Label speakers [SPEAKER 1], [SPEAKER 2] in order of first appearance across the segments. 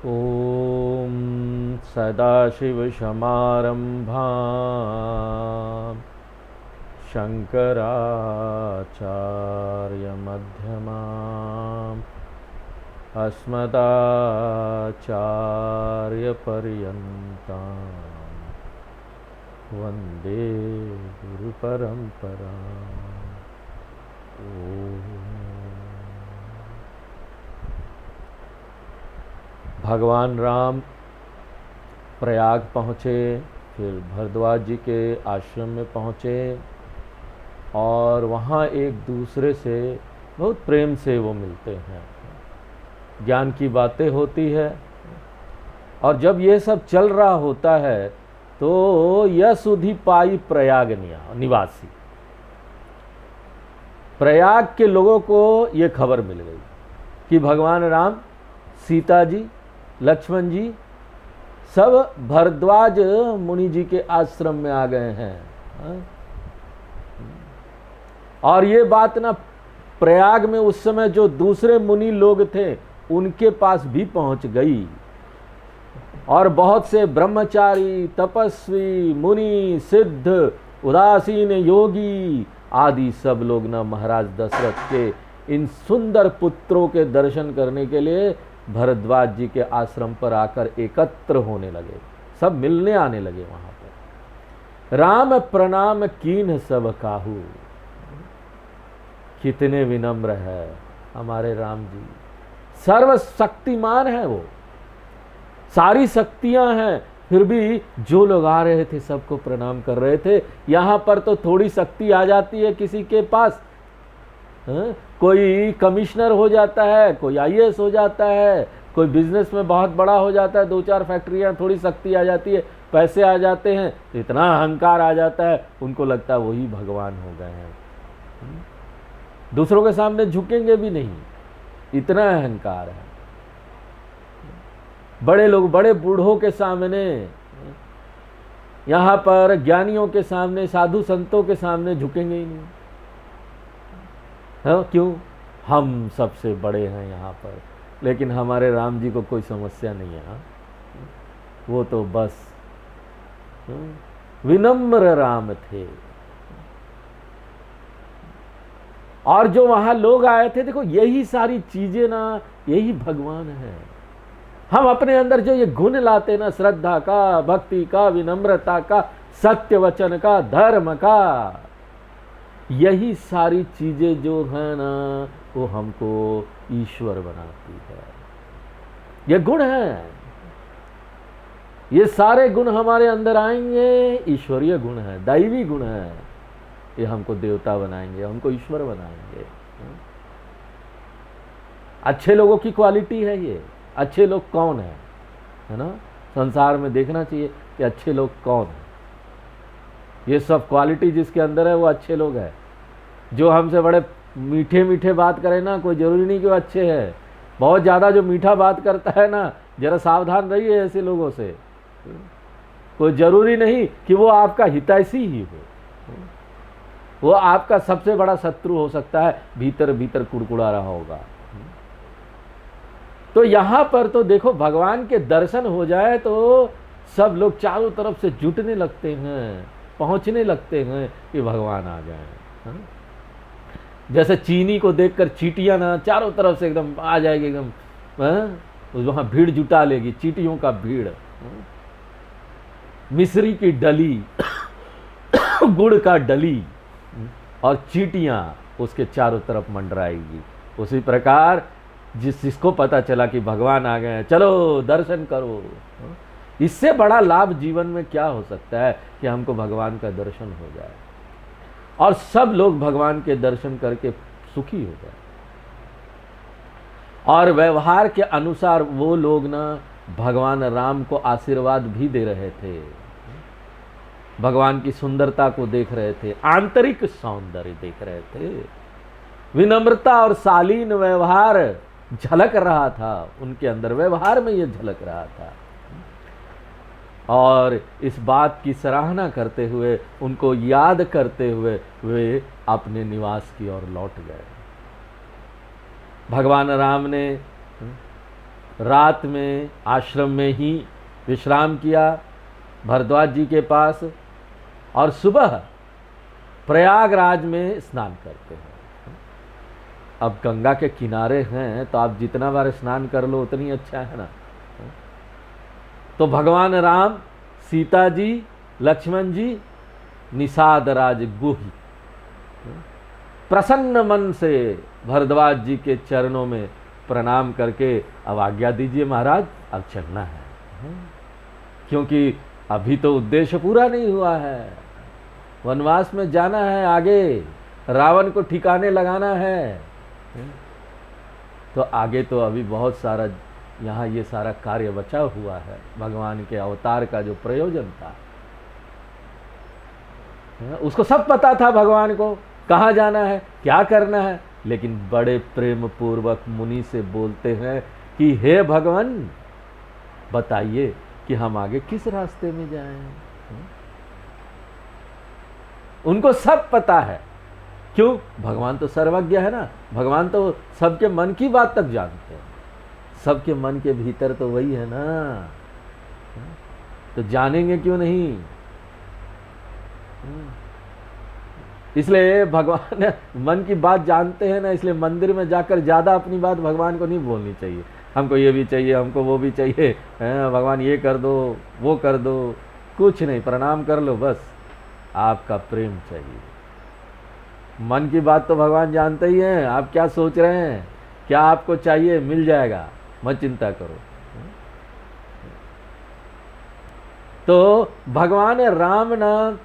[SPEAKER 1] ॐ सदाशिवसमारम्भां शङ्कराचार्यमध्यमाम् अस्मदाचार्यपर्यन्तां वन्दे गुरुपरम्पराम्। भगवान राम प्रयाग पहुँचे, फिर भरद्वाज जी के आश्रम में पहुँचे और वहाँ एक दूसरे से बहुत प्रेम से वो मिलते हैं, ज्ञान की बातें होती है। और जब ये सब चल रहा होता है तो यह सुधि पाई प्रयाग निवासी, प्रयाग के लोगों को ये खबर मिल गई कि भगवान राम, सीता जी, लक्ष्मण जी सब भरद्वाज मुनि जी के आश्रम में आ गए हैं। और ये बात ना प्रयाग में उस समय जो दूसरे मुनि लोग थे उनके पास भी पहुंच गई और बहुत से ब्रह्मचारी, तपस्वी, मुनि, सिद्ध, उदासीन योगी आदि सब लोग ना महाराज दशरथ के इन सुंदर पुत्रों के दर्शन करने के लिए भरद्वाज जी के आश्रम पर आकर एकत्र होने लगे, सब मिलने आने लगे वहां पर। राम प्रणाम कीन्ह सब काहू, कितने विनम्र है हमारे राम जी, सर्वशक्तिमान है वो, सारी शक्तियां हैं, फिर भी जो लोग आ रहे थे सबको प्रणाम कर रहे थे। यहां पर तो थोड़ी शक्ति आ जाती है किसी के पास, कोई कमिश्नर हो जाता है, कोई आईएएस हो जाता है, कोई बिजनेस में बहुत बड़ा हो जाता है, 2-4 फैक्ट्रियां, थोड़ी शक्ति आ जाती है, पैसे आ जाते हैं, इतना अहंकार आ जाता है, उनको लगता है वही भगवान हो गए हैं। दूसरों के सामने झुकेंगे भी नहीं, इतना अहंकार है। बड़े लोग बड़े बूढ़ों के सामने, यहाँ पर ज्ञानियों के सामने, साधु संतों के सामने झुकेंगे ही नहीं। हाँ, क्यों? हम सबसे बड़े हैं यहाँ पर। लेकिन हमारे राम जी को कोई समस्या नहीं है। हाँ? वो तो बस विनम्र राम थे। और जो वहां लोग आए थे, देखो यही सारी चीजें ना, यही भगवान है। हम अपने अंदर जो ये गुण लाते ना, श्रद्धा का, भक्ति का, विनम्रता का, सत्य वचन का, धर्म का, यही सारी चीजें जो है ना वो हमको ईश्वर बनाती है। ये गुण है, ये सारे गुण हमारे अंदर आएंगे, ईश्वरीय गुण है, दैवी गुण है। ये हमको देवता बनाएंगे, हमको ईश्वर बनाएंगे। अच्छे लोगों की क्वालिटी है ये। अच्छे लोग कौन है ना? संसार में देखना चाहिए कि अच्छे लोग कौन है। ये सब क्वालिटी जिसके अंदर है वो अच्छे लोग हैं। जो हमसे बड़े मीठे मीठे बात करे ना, कोई जरूरी नहीं कि वो अच्छे है। बहुत ज़्यादा जो मीठा बात करता है ना, जरा सावधान रहिए ऐसे लोगों से। कोई जरूरी नहीं कि वो आपका हितैषी ही हो, वो आपका सबसे बड़ा शत्रु हो सकता है, भीतर भीतर कुड़कुड़ा रहा होगा। तो यहाँ पर तो देखो, भगवान के दर्शन हो जाए तो सब लोग चारों तरफ से जुटने लगते हैं, पहुँचने लगते हैं कि भगवान आ गए। जैसे चीनी को देखकर चींटियां ना चारों तरफ से एकदम आ जाएगी, एकदम वहाँ भीड़ जुटा लेगी, चींटियों का भीड़। मिस्री की डली गुड़ का डली और चींटियां उसके चारों तरफ मंडराएगी। उसी प्रकार जिसको पता चला कि भगवान आ गए हैं, चलो दर्शन करो। इससे बड़ा लाभ जीवन में क्या हो सकता है कि हमको भगवान का दर्शन हो जाए और सब लोग भगवान के दर्शन करके सुखी हो जाए। और व्यवहार के अनुसार वो लोग ना भगवान राम को आशीर्वाद भी दे रहे थे, भगवान की सुंदरता को देख रहे थे, आंतरिक सौंदर्य देख रहे थे, विनम्रता और शालीन व्यवहार झलक रहा था उनके अंदर, व्यवहार में ये झलक रहा था। और इस बात की सराहना करते हुए, उनको याद करते हुए वे अपने निवास की ओर लौट गए। भगवान राम ने रात में आश्रम में ही विश्राम किया भरद्वाज जी के पास, और सुबह प्रयागराज में स्नान करते हैं। अब गंगा के किनारे हैं तो आप जितना बार स्नान कर लो उतनी अच्छा है ना। तो भगवान राम, सीता जी, लक्ष्मण जी निषाद राज गुही प्रसन्न मन से भरद्वाज जी के चरणों में प्रणाम करके अब आज्ञा दीजिए महाराज, अब चलना है, क्योंकि अभी तो उद्देश्य पूरा नहीं हुआ है, वनवास में जाना है, आगे रावण को ठिकाने लगाना है। तो आगे तो अभी बहुत सारा यहाँ ये सारा कार्य बचा हुआ है, भगवान के अवतार का जो प्रयोजन था उसको सब पता था भगवान को, कहाँ जाना है, क्या करना है। लेकिन बड़े प्रेम पूर्वक मुनि से बोलते हैं कि हे भगवान बताइए कि हम आगे किस रास्ते में जाएं। उनको सब पता है, क्यों? भगवान तो सर्वज्ञ है ना, भगवान तो सबके मन की बात तक जानते हैं, सबके मन के भीतर तो वही है ना, तो जानेंगे क्यों नहीं। इसलिए भगवान मन की बात जानते हैं ना, इसलिए मंदिर में जाकर ज़्यादा अपनी बात भगवान को नहीं बोलनी चाहिए। हमको ये भी चाहिए, हमको वो भी चाहिए, भगवान ये कर दो, वो कर दो, कुछ नहीं, प्रणाम कर लो बस, आपका प्रेम चाहिए। मन की बात तो भगवान जानते ही हैं, आप क्या सोच रहे हैं, क्या आपको चाहिए, मिल जाएगा, मत चिंता करो। तो भगवान राम ना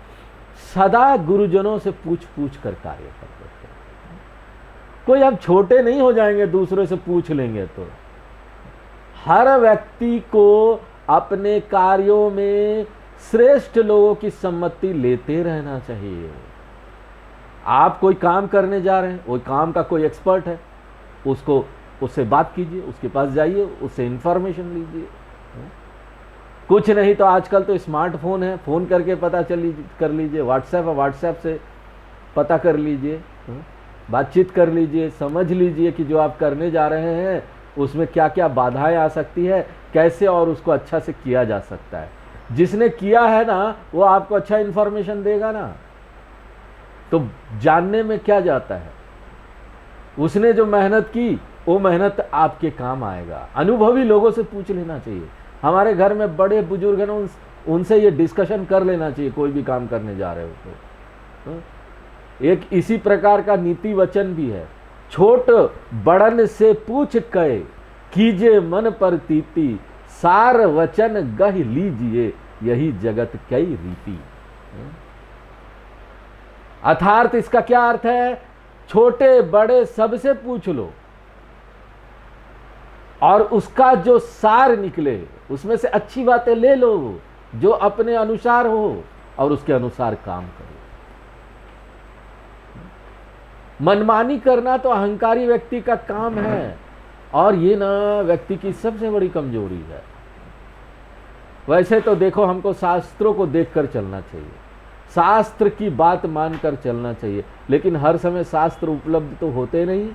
[SPEAKER 1] सदा गुरुजनों से पूछ पूछ कर कार्य करते थे। कोई अब छोटे नहीं हो जाएंगे दूसरों से पूछ लेंगे तो। हर व्यक्ति को अपने कार्यों में श्रेष्ठ लोगों की सम्मति लेते रहना चाहिए। आप कोई काम करने जा रहे हैं, वो काम का कोई एक्सपर्ट है, उससे बात कीजिए, उसके पास जाइए, उससे इंफॉर्मेशन लीजिए। कुछ नहीं तो आजकल तो स्मार्टफोन है, फ़ोन करके पता कर लीजिए, व्हाट्सएप है, व्हाट्सएप से पता कर लीजिए, बातचीत कर लीजिए, समझ लीजिए कि जो आप करने जा रहे हैं उसमें क्या क्या बाधाएं आ सकती है, कैसे और उसको अच्छा से किया जा सकता है। जिसने किया है ना वो आपको अच्छा इन्फॉर्मेशन देगा ना, तो जानने में क्या जाता है, उसने जो मेहनत की वो मेहनत आपके काम आएगा। अनुभवी लोगों से पूछ लेना चाहिए। हमारे घर में बड़े बुजुर्ग हैं ना, उनसे ये डिस्कशन कर लेना चाहिए कोई भी काम करने जा रहे हो तो। एक इसी प्रकार का नीति वचन भी है, छोट बड़न से पूछ कहे कीजिए मन पर तीती, सार वचन गह लीजिए यही जगत कई रीति। अर्थात इसका क्या अर्थ है, छोटे बड़े सबसे पूछ लो और उसका जो सार निकले उसमें से अच्छी बातें ले लो जो अपने अनुसार हो और उसके अनुसार काम करो। मनमानी करना तो अहंकारी व्यक्ति का काम है और ये ना व्यक्ति की सबसे बड़ी कमजोरी है। वैसे तो देखो हमको शास्त्रों को देखकर चलना चाहिए, शास्त्र की बात मानकर चलना चाहिए, लेकिन हर समय शास्त्र उपलब्ध तो होते नहीं।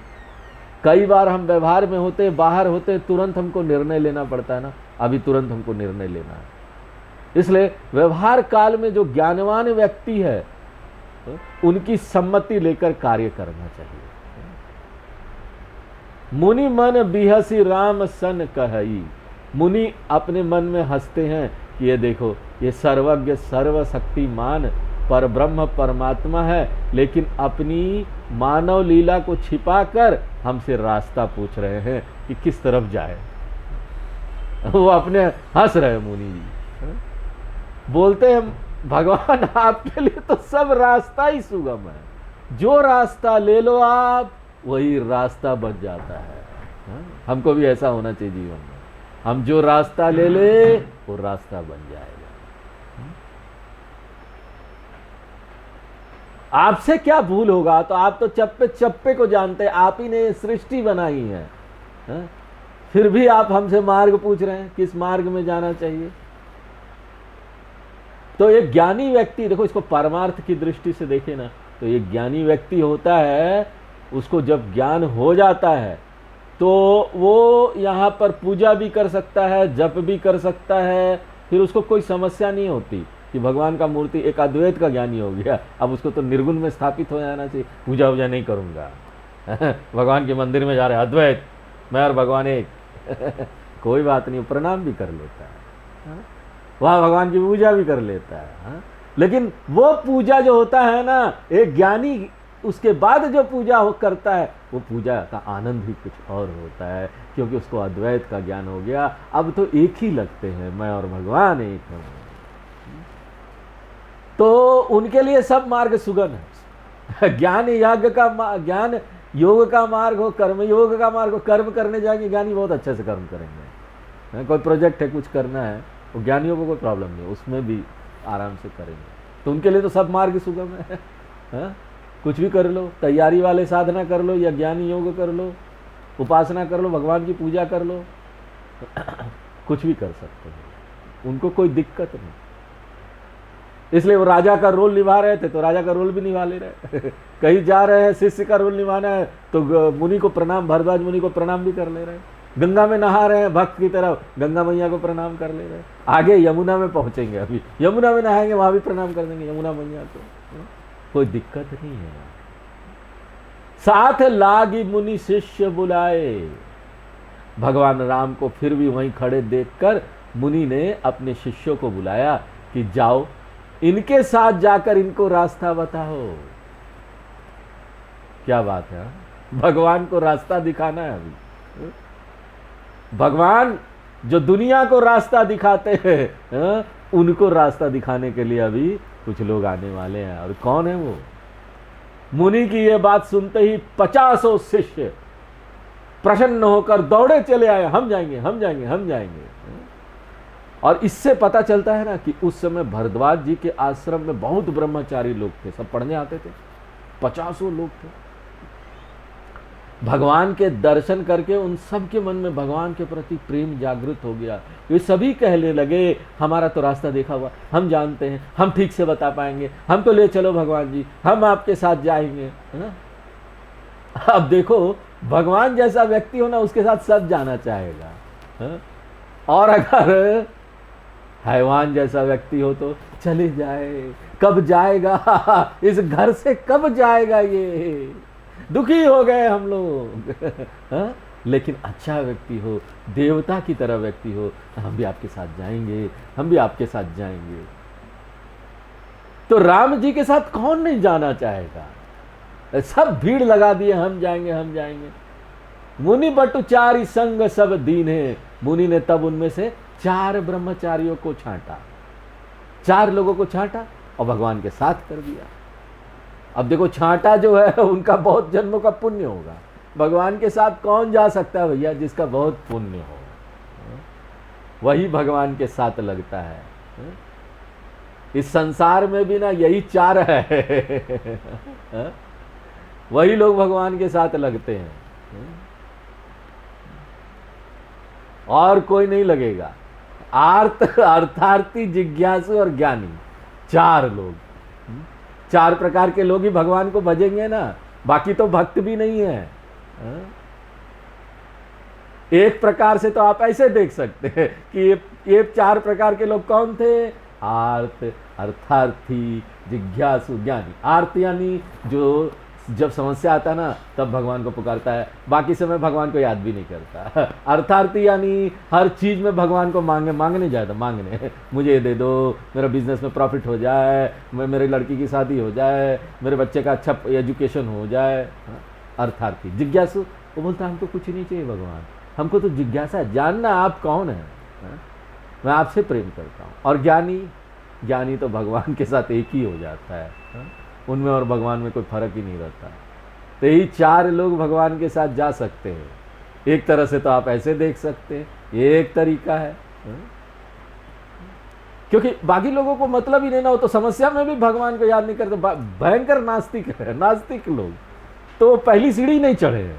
[SPEAKER 1] कई बार हम व्यवहार में होते, बाहर होते, तुरंत हमको निर्णय लेना पड़ता है ना, अभी तुरंत हमको निर्णय लेना है। इसलिए व्यवहार काल में जो ज्ञानवान व्यक्ति है उनकी सम्मति लेकर कार्य करना चाहिए। मुनि मन बिहसी राम सन कहई, मुनि अपने मन में हंसते हैं कि ये देखो ये सर्वज्ञ सर्वशक्तिमान पर ब्रह्म परमात्मा है, लेकिन अपनी मानव लीला को छिपाकर हमसे रास्ता पूछ रहे हैं कि किस तरफ जाए। वो अपने हंस रहे मुनि जी, बोलते हैं भगवान आपके लिए तो सब रास्ता ही सुगम है, जो रास्ता ले लो आप वही रास्ता बन जाता है। हमको भी ऐसा होना चाहिए जीवन में, हम जो रास्ता ले ले वो रास्ता बन जाएगा। आपसे क्या भूल होगा, तो आप तो चप्पे चप्पे को जानते हैं, आप ही ने सृष्टि बनाई है, फिर भी आप हमसे मार्ग पूछ रहे हैं किस मार्ग में जाना चाहिए। तो एक ज्ञानी व्यक्ति, देखो इसको परमार्थ की दृष्टि से देखे ना, तो एक ज्ञानी व्यक्ति होता है, उसको जब ज्ञान हो जाता है तो वो यहाँ पर पूजा भी कर सकता है, जप भी कर सकता है, फिर उसको कोई समस्या नहीं होती कि भगवान का मूर्ति एक अद्वैत का ज्ञानी हो गया, अब उसको तो निर्गुण में स्थापित हो जाना चाहिए, पूजा वूजा नहीं करूँगा। भगवान के मंदिर में जा रहे अद्वैत, मैं और भगवान एक। कोई बात नहीं, प्रणाम भी कर लेता है, वहाँ भगवान की पूजा भी कर लेता है। लेकिन वो पूजा जो होता है ना, एक ज्ञानी उसके बाद जो पूजा करता है, वो पूजा का आनंद ही कुछ और होता है, क्योंकि उसको अद्वैत का ज्ञान हो गया। अब तो एक ही लगते हैं, मैं और भगवान एक हैं। तो उनके लिए सब मार्ग सुगम है। ज्ञान योग का मार्ग हो, कर्म योग का मार्ग हो, कर्म करने जाएंगे ज्ञानी बहुत अच्छे से कर्म करेंगे। कोई प्रोजेक्ट है, कुछ करना है, वो ज्ञानियों को कोई प्रॉब्लम नहीं, उसमें भी आराम से करेंगे। तो उनके लिए तो सब मार्ग सुगम है। कुछ भी कर लो, तैयारी वाले साधना कर लो या ज्ञानी योग कर लो, उपासना कर लो, भगवान की पूजा कर लो, कुछ भी कर सकते हो, उनको कोई दिक्कत नहीं। इसलिए वो राजा का रोल निभा रहे थे तो राजा का रोल भी निभा ले रहे। कहीं जा रहे हैं, शिष्य का रोल निभाना है तो मुनि को प्रणाम, भरद्वाज मुनि को प्रणाम भी कर ले रहे हैं। गंगा में नहा रहे हैं भक्त की तरह, गंगा मैया को प्रणाम कर ले रहे हैं। आगे यमुना में पहुंचेंगे, अभी यमुना में नहाएंगे, वहां भी प्रणाम कर देंगे यमुना मैया को, कोई दिक्कत नहीं है। साथ लागी मुनि शिष्य बुलाए, भगवान राम को फिर भी वहीं खड़े देखकर मुनि ने अपने शिष्यों को बुलाया कि जाओ इनके साथ जाकर इनको रास्ता बताओ। क्या बात है, भगवान को रास्ता दिखाना है। अभी भगवान जो दुनिया को रास्ता दिखाते हैं, उनको रास्ता दिखाने के लिए अभी कुछ लोग आने वाले हैं। और कौन है वो? मुनि की ये बात सुनते ही 50 शिष्य प्रसन्न होकर दौड़े चले आए, हम जाएंगे, हम जाएंगे, हम जाएंगे। और इससे पता चलता है ना कि उस समय भरद्वाज जी के आश्रम में बहुत ब्रह्मचारी लोग थे, सब पढ़ने आते थे, 50 लोग थे। भगवान के दर्शन करके उन सब के मन में भगवान के प्रति प्रेम जागृत हो गया। वे सभी कहने लगे हमारा तो रास्ता देखा हुआ, हम जानते हैं, हम ठीक से बता पाएंगे, हम तो ले चलो भगवान जी, हम आपके साथ जाएंगे, है ना। अब देखो भगवान जैसा व्यक्ति हो ना, उसके साथ सब जाना चाहेगा, है? और अगर हैवान जैसा व्यक्ति हो तो चले जाए, कब जाएगा इस घर से, कब जाएगा, ये दुखी हो गए हम लोग। लेकिन अच्छा व्यक्ति हो, देवता की तरह व्यक्ति हो, हम भी आपके साथ जाएंगे, हम भी आपके साथ जाएंगे। तो राम जी के साथ कौन नहीं जाना चाहेगा? सब भीड़ लगा दिए, हम जाएंगे, हम जाएंगे। मुनि बटु चारि संग सब दीन्हे, मुनि ने तब उनमें से 4 ब्रह्मचारियों को छांटा, 4 लोगों को छांटा और भगवान के साथ कर दिया। अब देखो छांटा जो है उनका बहुत जन्मों का पुण्य होगा। भगवान के साथ कौन जा सकता है भैया? जिसका बहुत पुण्य हो, वही भगवान के साथ लगता है। इस संसार में भी ना यही 4 है, वही लोग भगवान के साथ लगते हैं, और कोई नहीं लगेगा। अर्थार्थी, जिज्ञासु और ज्ञानी, 4 लोग, 4 प्रकार के लोग ही भगवान को भजेंगे ना, बाकी तो भक्त भी नहीं है। एक प्रकार से तो आप ऐसे देख सकते हैं कि ये 4 प्रकार के लोग कौन थे? आर्त, अर्थार्थी, जिज्ञासु, ज्ञानी। आर्त यानी जो जब समस्या आता ना तब भगवान को पुकारता है, बाकी समय भगवान को याद भी नहीं करता। अर्थार्थी यानी हर चीज में भगवान को मांगने जाता, मांगने, मुझे ये दे दो, मेरा बिजनेस में प्रॉफिट हो जाए, मेरे लड़की की शादी हो जाए, मेरे बच्चे का अच्छा एजुकेशन हो जाए। अर्थार्थी। जिज्ञासु, वो बोलता हमको कुछ नहीं चाहिए भगवान, हमको तो जिज्ञासा जानना आप कौन है, मैं आपसे प्रेम करता हूँ। और ज्ञानी, ज्ञानी तो भगवान के साथ एक ही हो जाता है, उनमें और भगवान में कोई फर्क ही नहीं रहता। तो यही 4 लोग भगवान के साथ जा सकते हैं। एक तरह से तो आप ऐसे देख सकते हैं, ये एक तरीका है, क्योंकि बाकी लोगों को मतलब ही नहीं ना हो तो समस्या में भी भगवान को याद नहीं करते। भयंकर नास्तिक है, नास्तिक लोग तो पहली सीढ़ी नहीं चढ़े हैं।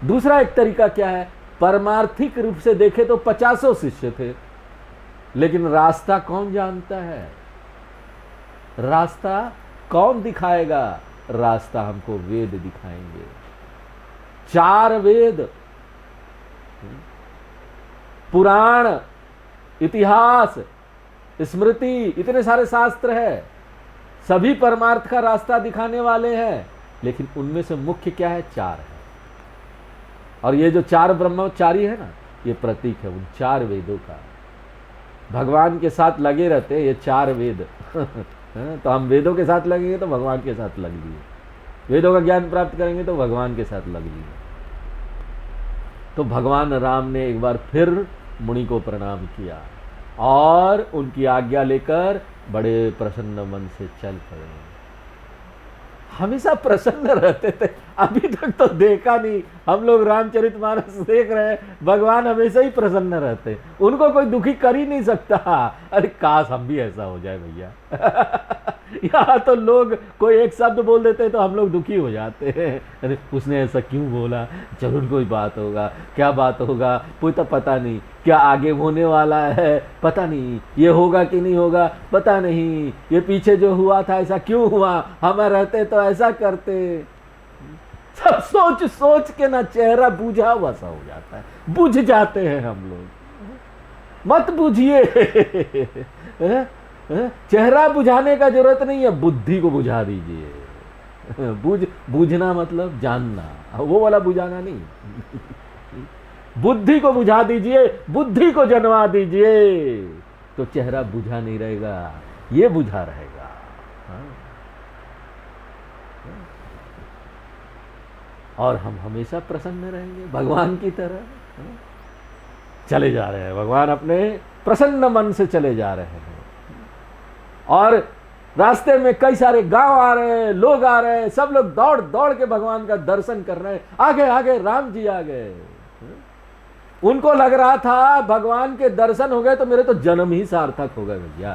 [SPEAKER 1] दूसरा एक तरीका क्या है? परमार्थिक रूप से देखे तो 50 शिष्य थे, लेकिन रास्ता कौन जानता है? रास्ता कौन दिखाएगा? रास्ता हमको वेद दिखाएंगे। 4 वेद, पुराण, इतिहास, स्मृति, इतने सारे शास्त्र है, सभी परमार्थ का रास्ता दिखाने वाले हैं, लेकिन उनमें से मुख्य क्या है? 4 है। और ये जो 4 ब्रह्मचारी है ना, ये प्रतीक है उन 4 वेदों का। भगवान के साथ लगे रहते हैं ये 4 वेद। तो हम वेदों के साथ लगेंगे तो भगवान के साथ लग लिए, वेदों का ज्ञान प्राप्त करेंगे तो भगवान के साथ लग लिए। तो भगवान राम ने एक बार फिर मुनि को प्रणाम किया और उनकी आज्ञा लेकर बड़े प्रसन्न मन से चल पड़े। हमेशा प्रसन्न रहते थे, अभी तक तो देखा नहीं, हम लोग रामचरितमानस देख रहे हैं, भगवान हमेशा ही प्रसन्न रहते, उनको कोई दुखी कर ही नहीं सकता। अरे काश हम भी ऐसा हो जाए भैया। यहाँ तो लोग कोई एक शब्द बोल देते हैं तो हम लोग दुखी हो जाते हैं, अरे उसने ऐसा क्यों बोला, जरूर कोई बात होगा, क्या बात होगा कोई तो पता नहीं, क्या आगे होने वाला है पता नहीं, ये होगा कि नहीं होगा पता नहीं, ये पीछे जो हुआ था ऐसा क्यों हुआ, हम रहते तो ऐसा करते। सब सोच सोच के ना चेहरा बुझा हुआ सा हो जाता है, बुझ जाते हैं हम लोग। मत बुझिए। चेहरा बुझाने का जरूरत नहीं है, बुद्धि को बुझा दीजिए। बुझना मतलब जानना, वो वाला बुझाना नहीं। बुद्धि को बुझा दीजिए, बुद्धि को जनवा दीजिए, तो चेहरा बुझा नहीं रहेगा, ये बुझा रहेगा। और हम हमेशा प्रसन्न रहेंगे भगवान की तरह। चले जा रहे हैं भगवान, अपने प्रसन्न मन से चले जा रहे हैं। और रास्ते में कई सारे गांव आ रहे हैं, लोग आ रहे हैं, सब लोग दौड़ दौड़ के भगवान का दर्शन कर रहे हैं। आगे आगे राम जी आ गए। उनको लग रहा था भगवान के दर्शन हो गए तो मेरे तो जन्म ही सार्थक हो गए भैया।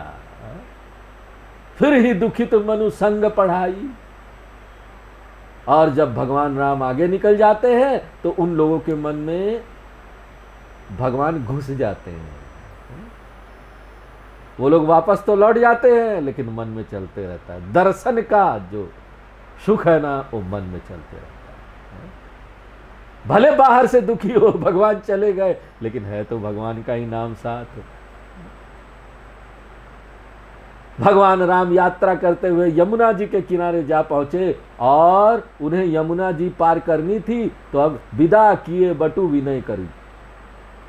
[SPEAKER 1] फिर ही दुखित मनु संग पढ़ाई। और जब भगवान राम आगे निकल जाते हैं तो उन लोगों के मन में भगवान घुस जाते हैं। वो लोग वापस तो लौट जाते हैं लेकिन मन में चलते रहता है। दर्शन का जो सुख है ना, वो मन में चलते रहता है। भले बाहर से दुखी हो, भगवान चले गए, लेकिन है तो भगवान का ही नाम साथ। भगवान राम यात्रा करते हुए यमुना जी के किनारे जा पहुंचे और उन्हें यमुना जी पार करनी थी, तो अब विदा किए बटु विनय करी।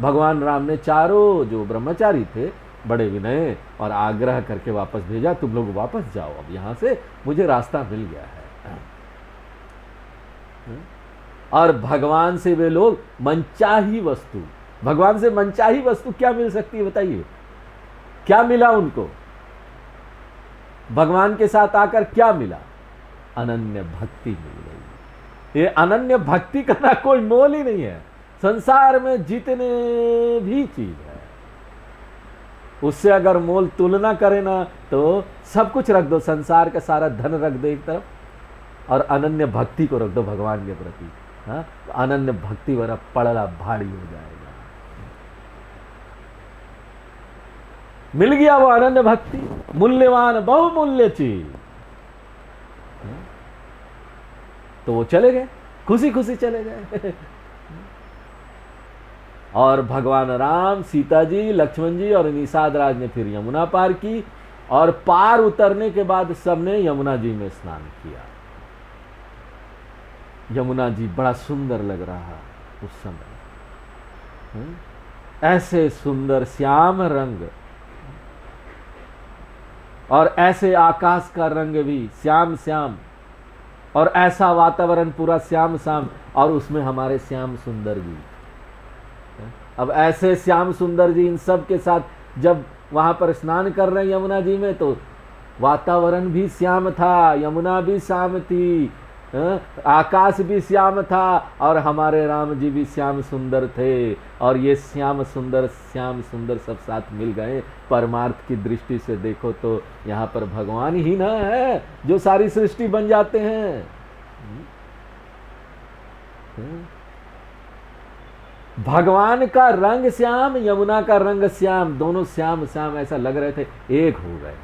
[SPEAKER 1] भगवान राम ने चारों जो ब्रह्मचारी थे बड़े विनय और आग्रह करके वापस भेजा, तुम लोग वापस जाओ, अब यहां से मुझे रास्ता मिल गया है। और भगवान से वे लोग मनचाही वस्तु, भगवान से मनचाही वस्तु क्या मिल सकती है बताइए? क्या मिला उनको? भगवान के साथ आकर क्या मिला? अनन्य भक्ति मिल गई। ये अनन्य भक्ति का ना कोई मोल ही नहीं है। संसार में जितने भी चीज है उससे अगर मोल तुलना करें ना तो सब कुछ रख दो, संसार का सारा धन रख दो एक तरफ और अनन्य भक्ति को रख दो भगवान के प्रति। हाँ, अनन्य भक्ति वाला पड़ला भारी हो जाएगा। मिल गया वो अनन्य भक्ति, मूल्यवान बहुमूल्य चीज। तो वो चले गए, खुशी खुशी चले गए। और भगवान राम, सीता जी, लक्ष्मण जी और निषाद राज ने फिर यमुना पार की और पार उतरने के बाद सबने यमुना जी में स्नान किया। यमुना जी बड़ा सुंदर लग रहा उस समय। ऐसे सुंदर श्याम रंग और ऐसे आकाश का रंग भी श्याम श्याम और ऐसा वातावरण पूरा श्याम श्याम और उसमें हमारे श्याम सुंदर जी। अब ऐसे श्याम सुंदर जी इन सब के साथ जब वहां पर स्नान कर रहे हैं यमुना जी में, तो वातावरण भी श्याम था, यमुना भी श्याम थी, आकाश भी श्याम था और हमारे राम जी भी श्याम सुंदर थे। और ये श्याम सुंदर सब साथ मिल गए। परमार्थ की दृष्टि से देखो तो यहाँ पर भगवान ही ना है जो सारी सृष्टि बन जाते हैं। भगवान का रंग श्याम, यमुना का रंग श्याम, दोनों श्याम श्याम ऐसा लग रहे थे, एक हो गए।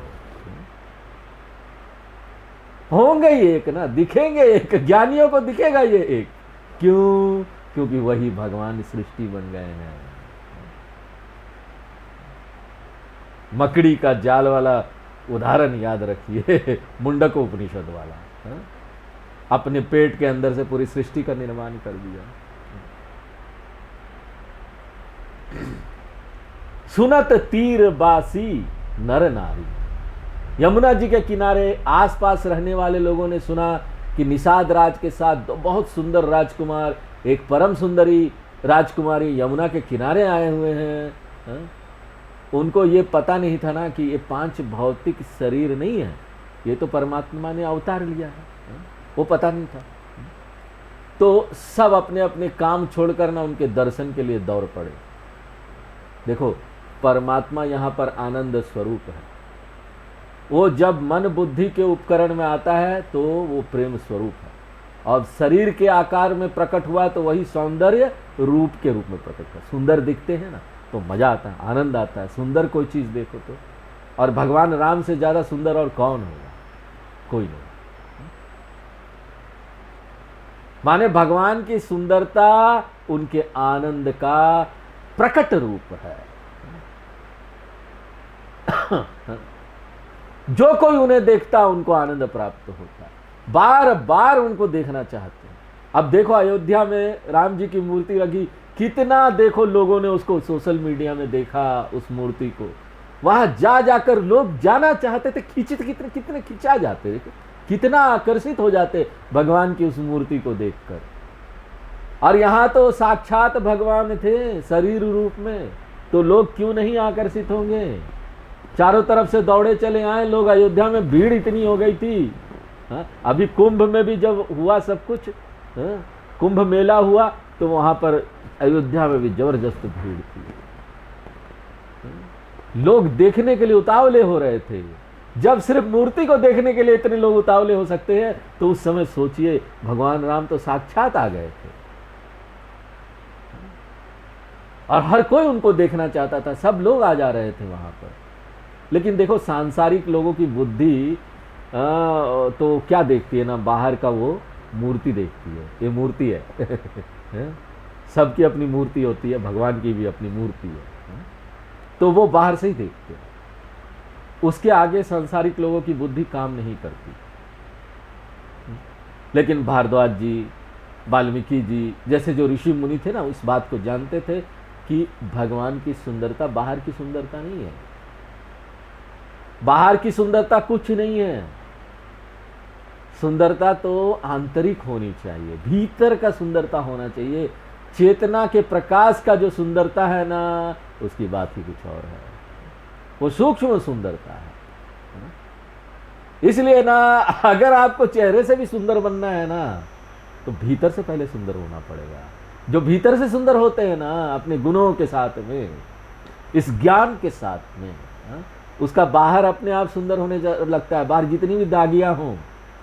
[SPEAKER 1] होंगे ही एक ना, दिखेंगे एक, ज्ञानियों को दिखेगा ये एक। क्यों? क्योंकि वही भगवान सृष्टि बन गए हैं। मकड़ी का जाल वाला उदाहरण याद रखिए, मुंडक उपनिषद वाला। हा? अपने पेट के अंदर से पूरी सृष्टि का निर्माण कर दिया। सुनत तीर बासी नर नारी। यमुना जी के किनारे आसपास रहने वाले लोगों ने सुना कि निषाद राज के साथ दो बहुत सुंदर राजकुमार, एक परम सुंदरी राजकुमारी यमुना के किनारे आए हुए हैं। हा? उनको ये पता नहीं था ना कि ये 5 भौतिक शरीर नहीं है, ये तो परमात्मा ने अवतार लिया है। वो पता नहीं था। तो सब अपने अपने काम छोड़कर ना उनके दर्शन के लिए दौड़ पड़े। देखो, परमात्मा यहाँ पर आनंद स्वरूप है। वो जब मन बुद्धि के उपकरण में आता है तो वो प्रेम स्वरूप है, और शरीर के आकार में प्रकट हुआ तो वही सौंदर्य रूप के रूप में प्रकट हुआ। सुंदर दिखते हैं ना तो मजा आता है, आनंद आता है। सुंदर कोई चीज देखो तो, और भगवान राम से ज्यादा सुंदर और कौन होगा? कोई नहीं। माने भगवान की सुंदरता उनके आनंद का प्रकट रूप है। जो कोई उन्हें देखता उनको आनंद प्राप्त होता है, बार बार उनको देखना चाहते हैं। अब देखो, अयोध्या में राम जी की मूर्ति रखी, कितना देखो लोगों ने उसको सोशल मीडिया में देखा, उस मूर्ति को। वहां जा जाकर लोग जाना चाहते थे, कितने खिंचा जाते, कितना आकर्षित हो जाते भगवान की उस मूर्ति को देखकर। और यहां तो साक्षात भगवान थे शरीर रूप में, तो लोग क्यों नहीं आकर्षित होंगे? चारों तरफ से दौड़े चले आए लोग। अयोध्या में भीड़ इतनी हो गई थी। हा? अभी कुंभ में भी जब हुआ सब कुछ, कुंभ मेला हुआ, तो वहां पर अयोध्या में भी जबरदस्त भीड़ थी। लोग देखने के लिए उतावले हो रहे थे। जब सिर्फ मूर्ति को देखने के लिए इतने लोग उतावले हो सकते हैं, तो उस समय सोचिए भगवान राम तो साक्षात आ गए थे, और हर कोई उनको देखना चाहता था। सब लोग आ जा रहे थे वहां पर। लेकिन देखो, सांसारिक लोगों की बुद्धि तो क्या देखती है ना, बाहर का वो मूर्ति देखती है। ये मूर्ति है सबकी अपनी मूर्ति होती है, भगवान की भी अपनी मूर्ति है। तो वो बाहर से ही देखते हैं, उसके आगे सांसारिक लोगों की बुद्धि काम नहीं करती। लेकिन भारद्वाज जी, वाल्मीकि जी जैसे जो ऋषि मुनि थे ना, उस बात को जानते थे कि भगवान की सुंदरता बाहर की सुंदरता नहीं है। बाहर की सुंदरता कुछ नहीं है। सुंदरता तो आंतरिक होनी चाहिए, भीतर का सुंदरता होना चाहिए। चेतना के प्रकाश का जो सुंदरता है ना, उसकी बात ही कुछ और है। वो सूक्ष्म सुंदरता है। इसलिए ना, अगर आपको चेहरे से भी सुंदर बनना है ना, तो भीतर से पहले सुंदर होना पड़ेगा। जो भीतर से सुंदर होते हैं ना, अपने गुणों के साथ में, इस ज्ञान के साथ में, उसका बाहर अपने आप सुंदर होने लगता है। बाहर जितनी भी दागियां हों।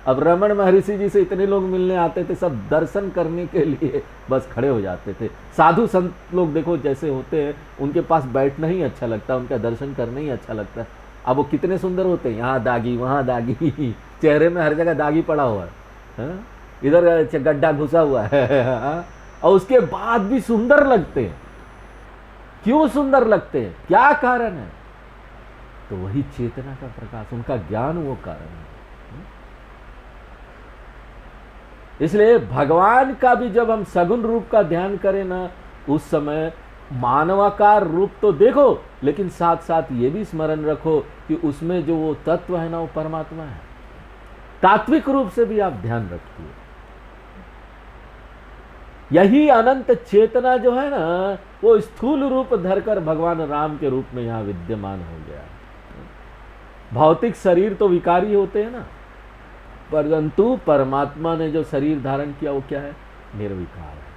[SPEAKER 1] अब रमण महर्षि जी से इतने लोग मिलने आते थे, सब दर्शन करने के लिए बस खड़े हो जाते थे। साधु संत लोग देखो जैसे होते हैं, उनके पास बैठना ही अच्छा लगता है, उनका दर्शन करना ही अच्छा लगता है। अब वो कितने सुंदर होते हैं, यहाँ दागी वहाँ दागी, चेहरे में हर जगह दागी पड़ा हुआ है, इधर गड्ढा घुसा हुआ है, और उसके बाद भी सुंदर लगते हैं। क्यों सुंदर लगते हैं? क्या कारण है? तो वही चेतना का प्रकाश, उनका ज्ञान वो कारण है। इसलिए भगवान का भी जब हम सगुण रूप का ध्यान करें ना, उस समय मानवाकार रूप तो देखो, लेकिन साथ साथ ये भी स्मरण रखो कि उसमें जो वो तत्व है ना, वो परमात्मा है। तात्विक रूप से भी आप ध्यान रखिए। यही अनंत चेतना जो है ना, वो स्थूल रूप धरकर भगवान राम के रूप में यहां विद्यमान हो गया। भौतिक शरीर तो विकारी होते हैं ना, परंतु परमात्मा ने जो शरीर धारण किया वो क्या है? निर्विकार है।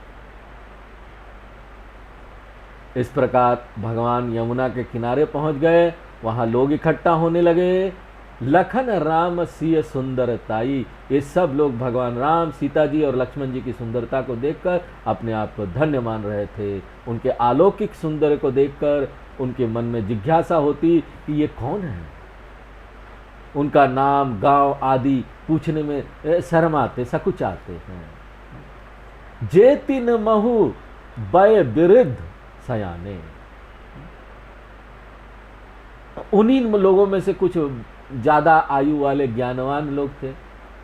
[SPEAKER 1] इस प्रकार भगवान यमुना के किनारे पहुंच गए। वहां लोग इकट्ठा होने लगे। लखन राम सिय सुंदरताई, ये सब लोग भगवान राम, सीता जी और लक्ष्मण जी की सुंदरता को देखकर अपने आप को धन्य मान रहे थे। उनके अलौकिक सुंदर को देखकर उनके मन में जिज्ञासा होती कि ये कौन है। उनका नाम, गांव आदि पूछने में शर्माते, सकुचाते हैं। जे तिन महु बय विरुद्ध सयाने। उन्हीं लोगों में से कुछ ज्यादा आयु वाले ज्ञानवान लोग थे,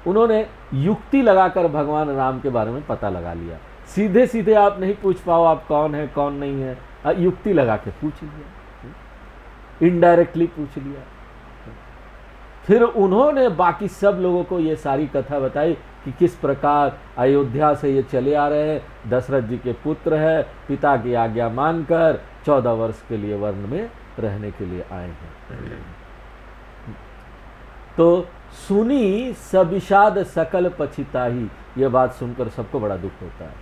[SPEAKER 1] उन्होंने युक्ति लगाकर भगवान राम के बारे में पता लगा लिया। सीधे सीधे आप नहीं पूछ पाओ आप कौन है कौन नहीं है, युक्ति लगा के पूछ लिया, इनडायरेक्टली पूछ लिया। फिर उन्होंने बाकी सब लोगों को ये सारी कथा बताई कि किस प्रकार अयोध्या से ये चले आ रहे हैं, दशरथ जी के पुत्र है, पिता की आज्ञा मानकर 14 वर्ष के लिए वन में रहने के लिए आए हैं। तो सुनी सविषाद सकल पछिताही, ये बात सुनकर सबको बड़ा दुख होता है।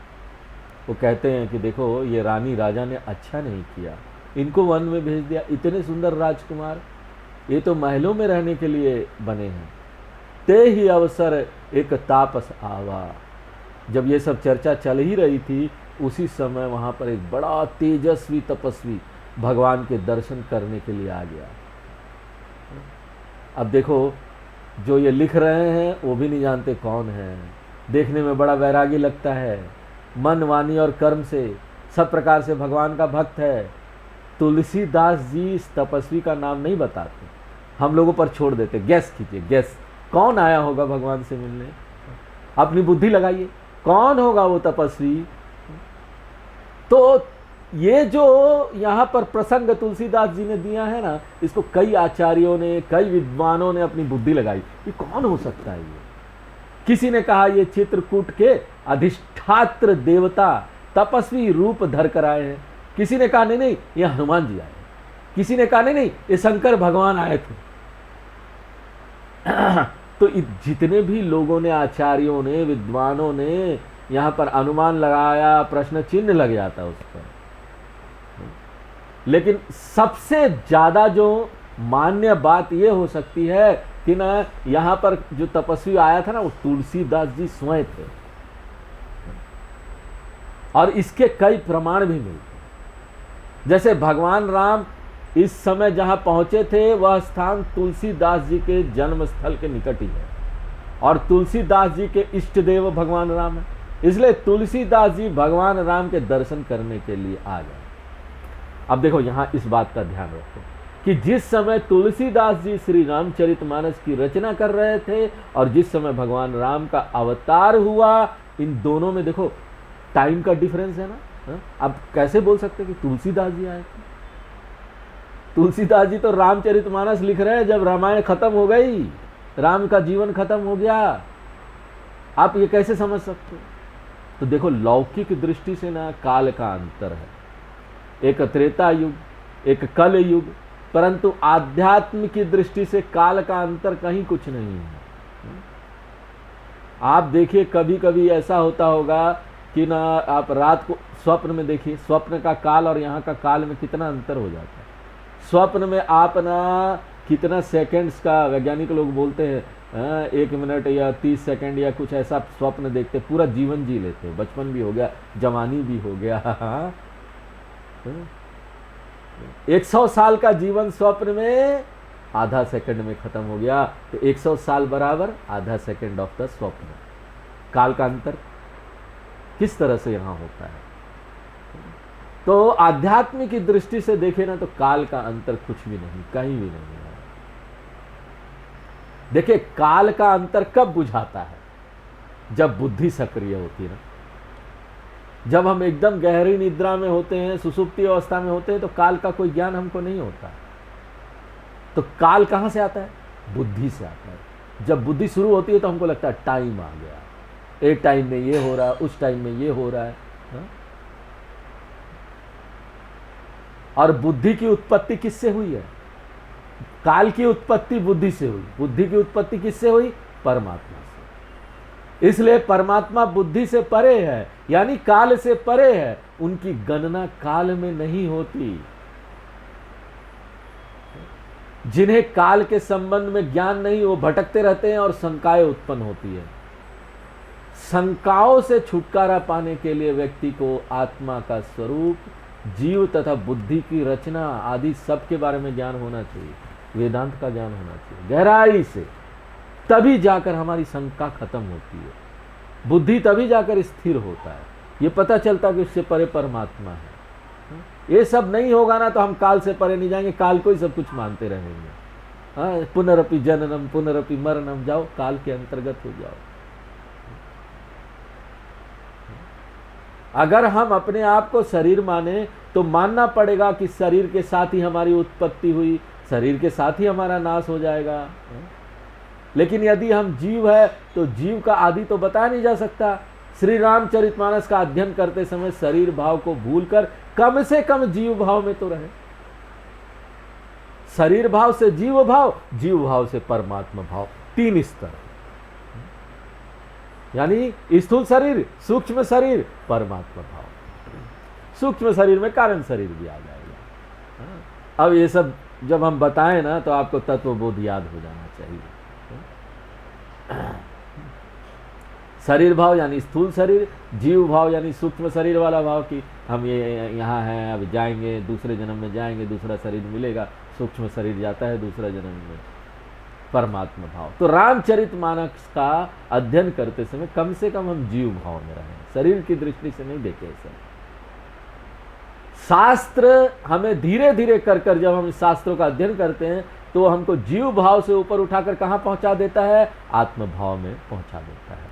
[SPEAKER 1] वो कहते हैं कि देखो ये रानी राजा ने अच्छा नहीं किया, इनको वन में भेज दिया। इतने सुंदर राजकुमार, ये तो महलों में रहने के लिए बने हैं। ते ही अवसर एक तापस आवा। जब ये सब चर्चा चल ही रही थी, उसी समय वहाँ पर एक बड़ा तेजस्वी तपस्वी भगवान के दर्शन करने के लिए आ गया। अब देखो जो ये लिख रहे हैं वो भी नहीं जानते कौन है, देखने में बड़ा वैरागी लगता है, मन वाणी और कर्म से सब प्रकार से भगवान का भक्त है। तुलसीदास जी इस तपस्वी का नाम नहीं बताते, हम लोगों पर छोड़ देते। गैस कीजिए, गैस कौन आया होगा भगवान से मिलने, अपनी बुद्धि लगाइए, कौन होगा वो तपस्वी। तो ये जो यहाँ पर प्रसंग तुलसीदास जी ने दिया है ना, इसको कई आचार्यों ने, कई विद्वानों ने अपनी बुद्धि लगाई, ये कौन हो सकता है। ये किसी ने कहा ये चित्रकूट के अधिष्ठात्र देवता तपस्वी रूप धर कर आए हैं, किसी ने कहा नहीं नहीं ये हनुमान जी आए, किसी ने कहा नहीं नहीं ये शंकर भगवान आए थे। तो जितने भी लोगों ने, आचार्यों ने, विद्वानों ने यहाँ पर अनुमान लगाया, प्रश्न चिन्ह लग जाता उस पर। लेकिन सबसे ज्यादा जो मान्य बात ये हो सकती है कि ना यहाँ पर जो तपस्वी आया था ना वो तुलसीदास जी स्वयं थे, और इसके कई प्रमाण भी मिलते। जैसे भगवान राम इस समय जहां पहुंचे थे वह स्थान तुलसीदास जी के जन्म स्थल के निकट ही है, और तुलसीदास जी के इष्ट देव भगवान राम है, इसलिए तुलसीदास जी भगवान राम के दर्शन करने के लिए आ गए। अब देखो यहां इस बात का ध्यान रखो कि जिस समय तुलसीदास जी श्री रामचरितमानस की रचना कर रहे थे और जिस समय भगवान राम का अवतार हुआ, इन दोनों में देखो टाइम का डिफरेंस है ना। अब कैसे बोल सकते कि तुलसीदास जी आए थे। तुलसीदास जी तो रामचरितमानस लिख रहे हैं जब रामायण खत्म हो गई, राम का जीवन खत्म हो गया। आप ये कैसे समझ सकते हो। तो देखो लौकिक दृष्टि से ना काल का अंतर है, एक त्रेता युग, एक कल युग, परंतु आध्यात्म की दृष्टि से काल का अंतर कहीं कुछ नहीं है। आप देखिए कभी कभी ऐसा होता होगा कि ना आप रात को स्वप्न में देखिए, स्वप्न का काल और यहाँ का काल में कितना अंतर हो जाता है। स्वप्न में आप ना कितना सेकंड्स का, वैज्ञानिक लोग बोलते हैं 1 मिनट या 30 सेकंड या कुछ ऐसा स्वप्न देखते, पूरा जीवन जी लेते, बचपन भी हो गया, जवानी भी हो गया। 100 साल का जीवन स्वप्न में आधा सेकंड में खत्म हो गया, तो 100 साल बराबर आधा सेकंड ऑफ द स्वप्न। काल का अंतर किस तरह से यहां होता है। तो आध्यात्म की दृष्टि से देखें ना तो काल का अंतर कुछ भी नहीं, कहीं भी नहीं है। देखिए काल का अंतर कब बुझाता है, जब बुद्धि सक्रिय होती है ना। जब हम एकदम गहरी निद्रा में होते हैं, सुसुप्ति अवस्था में होते हैं, तो काल का कोई ज्ञान हमको नहीं होता। तो काल कहां से आता है, बुद्धि से आता है। जब बुद्धि शुरू होती है तो हमको लगता है टाइम आ गया, एक टाइम में ये हो रहा है, उस टाइम में ये हो रहा है। और बुद्धि की उत्पत्ति किससे हुई है, काल की उत्पत्ति बुद्धि से हुई, बुद्धि की उत्पत्ति किससे हुई, परमात्मा से। इसलिए परमात्मा बुद्धि से परे है, यानी काल से परे है, उनकी गणना काल में नहीं होती। जिन्हें काल के संबंध में ज्ञान नहीं, वो भटकते रहते हैं और शंकाएं उत्पन्न होती है। शंकाओं से छुटकारा पाने के लिए व्यक्ति को आत्मा का स्वरूप, जीव तथा बुद्धि की रचना आदि सब के बारे में ज्ञान होना चाहिए, वेदांत का ज्ञान होना चाहिए गहराई से। तभी जाकर हमारी शंका खत्म होती है, बुद्धि तभी जाकर स्थिर होता है। ये पता चलता कि उससे परे परमात्मा है। ये सब नहीं होगा ना तो हम काल से परे नहीं जाएंगे, काल को ही सब कुछ मानते रहेंगे। हाँ, पुनरपि जननम पुनरपि मरणम, जाओ काल के अंतर्गत हो जाओ। अगर हम अपने आप को शरीर माने तो मानना पड़ेगा कि शरीर के साथ ही हमारी उत्पत्ति हुई, शरीर के साथ ही हमारा नाश हो जाएगा। लेकिन यदि हम जीव है तो जीव का आदि तो बताया नहीं जा सकता। श्री रामचरितमानस का अध्ययन करते समय शरीर भाव को भूलकर कम से कम जीव भाव में तो रहे। शरीर भाव से जीव भाव, जीव भाव से परमात्मा भाव, 3 स्तर। यानी स्थूल शरीर, सूक्ष्म शरीर, परमात्मा भाव। सूक्ष्म शरीर में कारण शरीर भी आ जाएगा। अब ये सब जब हम बताएं ना तो आपको तत्वबोध याद हो जाना चाहिए। शरीर भाव यानी स्थूल शरीर, जीव भाव यानी सूक्ष्म शरीर वाला भाव कि हम ये यहाँ हैं, अब जाएंगे, दूसरे जन्म में जाएंगे, दूसरा शरीर मिलेगा, सूक्ष्म शरीर जाता है दूसरा जन्म में, परमात्मा भाव। तो रामचरितमानस का अध्ययन करते समय कम से कम हम जीव भाव में रहें, शरीर की दृष्टि से नहीं देखें। शास्त्र हमें धीरे धीरे कर कर जब हम शास्त्रों का अध्ययन करते हैं तो हमको जीव भाव से ऊपर उठाकर कहां पहुंचा देता है? आत्म भाव में पहुंचा देता है।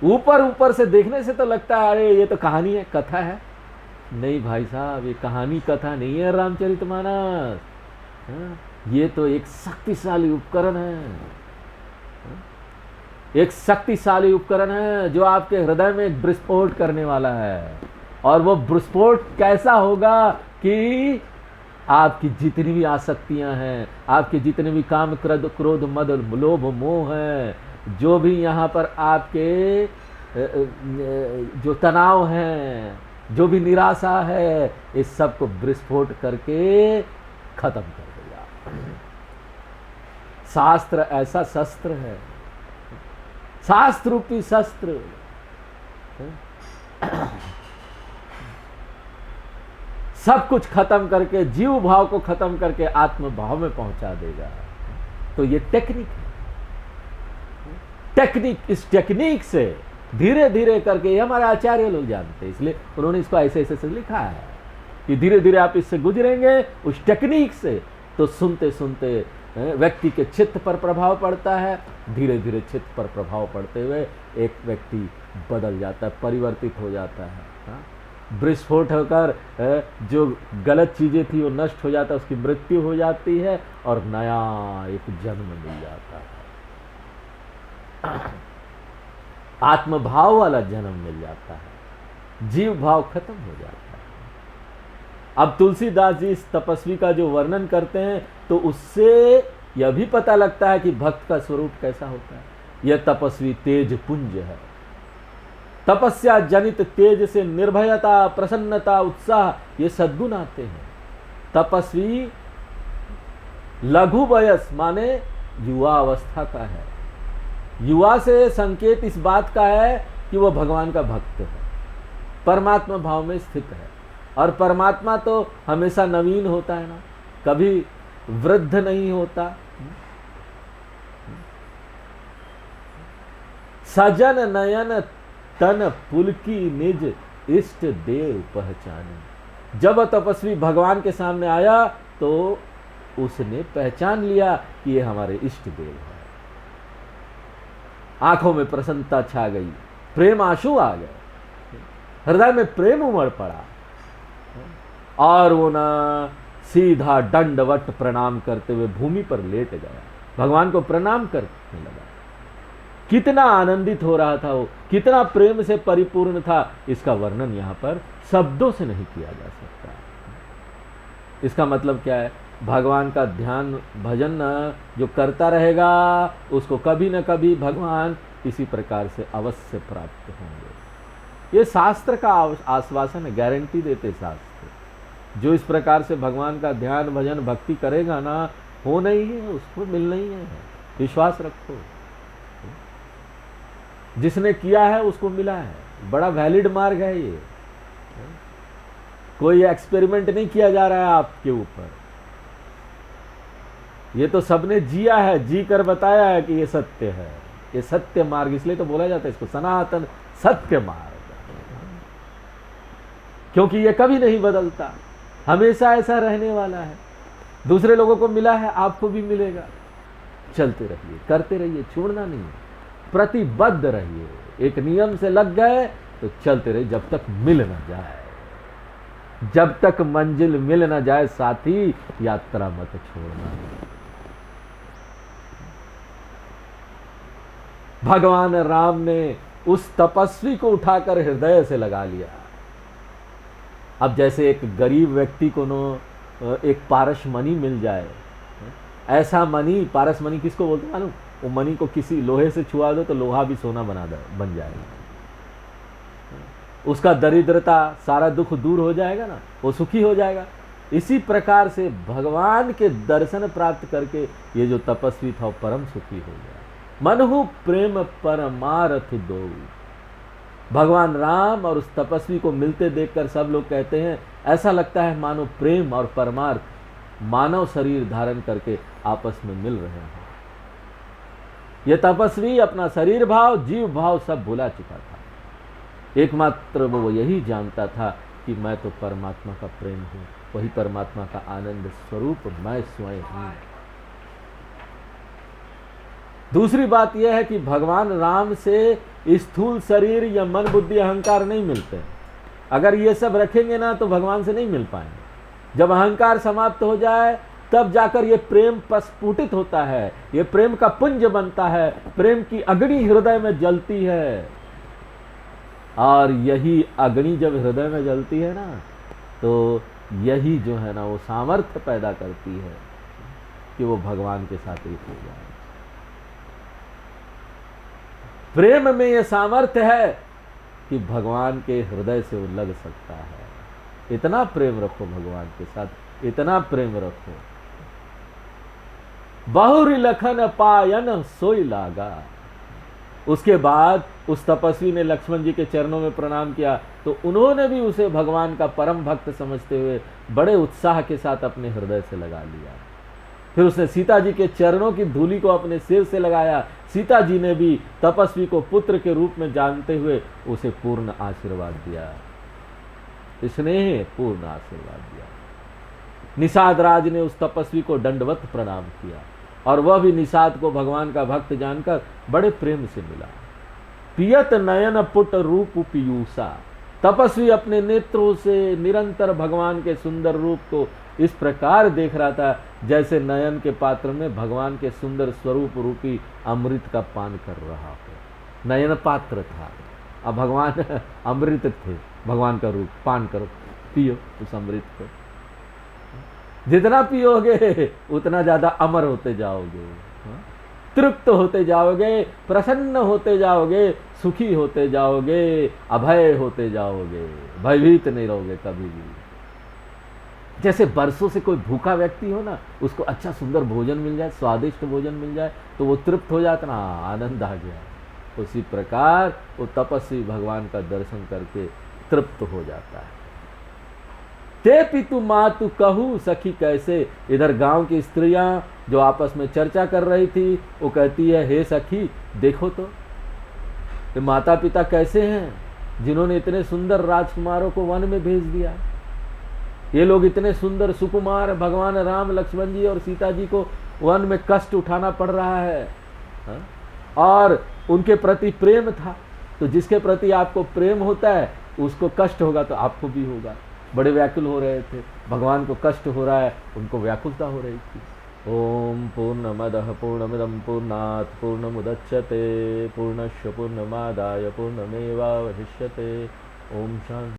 [SPEAKER 1] ऊपर ऊपर से देखने से तो लगता है अरे ये तो कहानी है, कथा है। नहीं भाई साहब, ये कहानी कथा नहीं है रामचरितमानस। ये तो एक शक्तिशाली उपकरण है, एक शक्तिशाली उपकरण है जो आपके हृदय में एक विस्फोट करने वाला है। और वो विस्फोट कैसा होगा कि आपकी जितनी भी आसक्तियां हैं, आपके जितने भी काम, क्रोध, मद, लोभ, मोह हैं, जो भी यहाँ पर आपके जो तनाव हैं, जो भी निराशा है, इस सब को विस्फोट करके खत्म कर देगा। शास्त्र ऐसा शस्त्र है, शास्त्र रूपी शस्त्र। सब कुछ खत्म करके, जीव भाव को खत्म करके आत्म भाव में पहुंचा देगा। तो ये टेक्निक है। टेक्निक, इस टेक्निक से धीरे धीरे करके, ये हमारे आचार्य लोग जानते हैं, इसलिए उन्होंने इसको ऐसे ऐसे से लिखा है कि धीरे धीरे आप इससे गुजरेंगे उस टेक्निक से, तो सुनते सुनते व्यक्ति के चित्त पर प्रभाव पड़ता है। धीरे धीरे चित्त पर प्रभाव पड़ते हुए एक व्यक्ति बदल जाता है, परिवर्तित हो जाता है। विस्फोट होकर जो गलत चीजें थी वो नष्ट हो जाता है, उसकी मृत्यु हो जाती है और नया एक जन्म मिल जाता है, आत्मभाव वाला जन्म मिल जाता है, जीव भाव खत्म हो जाता है। अब तुलसीदास जी इस तपस्वी का जो वर्णन करते हैं तो उससे यह भी पता लगता है कि भक्त का स्वरूप कैसा होता है। यह तपस्वी तेज पुंज है। तपस्या जनित तेज से निर्भयता, प्रसन्नता, उत्साह, ये सद्गुण आते हैं। तपस्वी लघु वयस माने युवा अवस्था का है। युवा से संकेत इस बात का है कि वह भगवान का भक्त है, परमात्मा भाव में स्थित है। और परमात्मा तो हमेशा नवीन होता है ना, कभी वृद्ध नहीं होता। सजन नयन तन पुलकी निज इष्ट देव पहचाने। जब तपस्वी भगवान के सामने आया तो उसने पहचान लिया कि ये हमारे इष्ट देव है। आंखों में प्रसन्नता छा गई, प्रेम आंसू आ गए, हृदय में प्रेम उमड़ पड़ा और वो ना सीधा दंडवत प्रणाम करते हुए भूमि पर लेट गया, भगवान को प्रणाम करने लगा। कितना आनंदित हो रहा था वो, कितना प्रेम से परिपूर्ण था, इसका वर्णन यहाँ पर शब्दों से नहीं किया जा सकता। इसका मतलब क्या है? भगवान का ध्यान भजन जो करता रहेगा उसको कभी न कभी भगवान इसी प्रकार से अवश्य प्राप्त होंगे। ये शास्त्र का आश्वासन है, गारंटी देते शास्त्र। जो इस प्रकार से भगवान का ध्यान भजन भक्ति करेगा ना, हो नहीं है उसको मिल नहीं है, विश्वास रखो। जिसने किया है उसको मिला है, बड़ा वैलिड मार्ग है ये। कोई एक्सपेरिमेंट नहीं किया जा रहा है आपके ऊपर, ये तो सबने जिया है, जी कर बताया है कि ये सत्य है, ये सत्य मार्ग। इसलिए तो बोला जाता है इसको सनातन सत्य मार्ग, क्योंकि ये कभी नहीं बदलता, हमेशा ऐसा रहने वाला है। दूसरे लोगों को मिला है, आपको भी मिलेगा। चलते रहिए, करते रहिए, छोड़ना नहीं, प्रतिबद्ध रहिए। एक नियम से लग गए तो चलते रहिए जब तक मिल न जाए, जब तक मंजिल मिल न जाए साथी, यात्रा मत छोड़ना। भगवान राम ने उस तपस्वी को उठाकर हृदय से लगा लिया। अब जैसे एक गरीब व्यक्ति को न एक पारस मणि मिल जाए, ऐसा मणि, पारस मणि किसको बोलते हैं मालूम? वो मणि को किसी लोहे से छुआ दो तो लोहा भी सोना बन जाएगा। उसका दरिद्रता, सारा दुख दूर हो जाएगा ना, वो सुखी हो जाएगा। इसी प्रकार से भगवान के दर्शन प्राप्त करके ये जो तपस्वी था वो परम सुखी हो गया। मनहु प्रेम परमारथ दो। भगवान राम और उस तपस्वी को मिलते देखकर सब लोग कहते हैं, ऐसा लगता है मानो प्रेम और परमार्थ मानव शरीर धारण करके आपस में मिल रहे हैं। यह तपस्वी अपना शरीर भाव, जीव भाव सब भुला चुका था। एकमात्र वो यही जानता था कि मैं तो परमात्मा का प्रेम हूं, वही परमात्मा का आनंद स्वरूप मैं स्वयं हूं। दूसरी बात यह है कि भगवान राम से स्थूल शरीर या मन बुद्धि अहंकार नहीं मिलते। अगर ये सब रखेंगे ना तो भगवान से नहीं मिल पाएंगे। जब अहंकार समाप्त हो जाए तब जाकर ये प्रेम प्रस्फुटित होता है, ये प्रेम का पुंज बनता है, प्रेम की अग्नि हृदय में जलती है। और यही अग्नि जब हृदय में जलती है ना, तो यही जो है ना वो सामर्थ्य पैदा करती है कि वो भगवान के साथ एक हो जाए। प्रेम में यह सामर्थ्य है कि भगवान के हृदय से वो लग सकता है। इतना प्रेम रखो भगवान के साथ, इतना प्रेम रखो। बहुरी लखन पायन सोई लागा। उसके बाद उस तपस्वी ने लक्ष्मण जी के चरणों में प्रणाम किया तो उन्होंने भी उसे भगवान का परम भक्त समझते हुए बड़े उत्साह के साथ अपने हृदय से लगा लिया। फिर उसने सीता जी के चरणों की धूलि को अपने सिर से लगाया। सीता जी ने भी तपस्वी को पुत्र के रूप में जानते हुए उसे पूर्ण आशीर्वाद दिया, स्नेह पूर्ण आशीर्वाद दिया। निषाद राज ने उस तपस्वी को दंडवत प्रणाम किया और वह भी निषाद को भगवान का भक्त जानकर बड़े प्रेम से मिला। पियत नयन पुट रूप पीयूषा। तपस्वी अपने नेत्रों से निरंतर भगवान के सुंदर रूप को इस प्रकार देख रहा था जैसे नयन के पात्र में भगवान के सुंदर स्वरूप रूपी अमृत का पान कर रहा हो। नयन पात्र था, अब भगवान अमृत थे, भगवान का रूप पान करो, पियो उस अमृत को। जितना पियोगे उतना ज्यादा अमर होते जाओगे, तृप्त होते जाओगे, प्रसन्न होते जाओगे, सुखी होते जाओगे, अभय होते जाओगे, भयभीत नहीं रहोगे कभी भी। जैसे बरसों से कोई भूखा व्यक्ति हो ना, उसको अच्छा सुंदर भोजन मिल जाए, स्वादिष्ट भोजन मिल जाए तो वो तृप्त हो जाता ना, आनंद आ गया। उसी प्रकार वो तपस्वी भगवान का दर्शन करके तृप्त हो जाता है। ते पितु मातु कहू सखी कैसे। इधर गांव की स्त्रियां जो आपस में चर्चा कर रही थी वो कहती है, हे सखी देखो तो ये माता पिता कैसे हैं जिन्होंने इतने सुंदर राजकुमारों को वन में भेज दिया। ये लोग इतने सुंदर सुकुमार भगवान राम, लक्ष्मण जी और सीता जी को वन में कष्ट उठाना पड़ रहा है। हा? और उनके प्रति प्रेम था, तो जिसके प्रति आपको प्रेम होता है उसको कष्ट होगा तो आपको भी होगा। बड़े व्याकुल हो रहे थे, भगवान को कष्ट हो रहा है, उनको व्याकुलता हो रही थी। ओम पूर्णमदः पूर्णमिदं पूर्णात् पूर्णमुदच्यते पूर्णस्य पूर्णमादाय पूर्णमेवावशिष्यते। ओम शांति।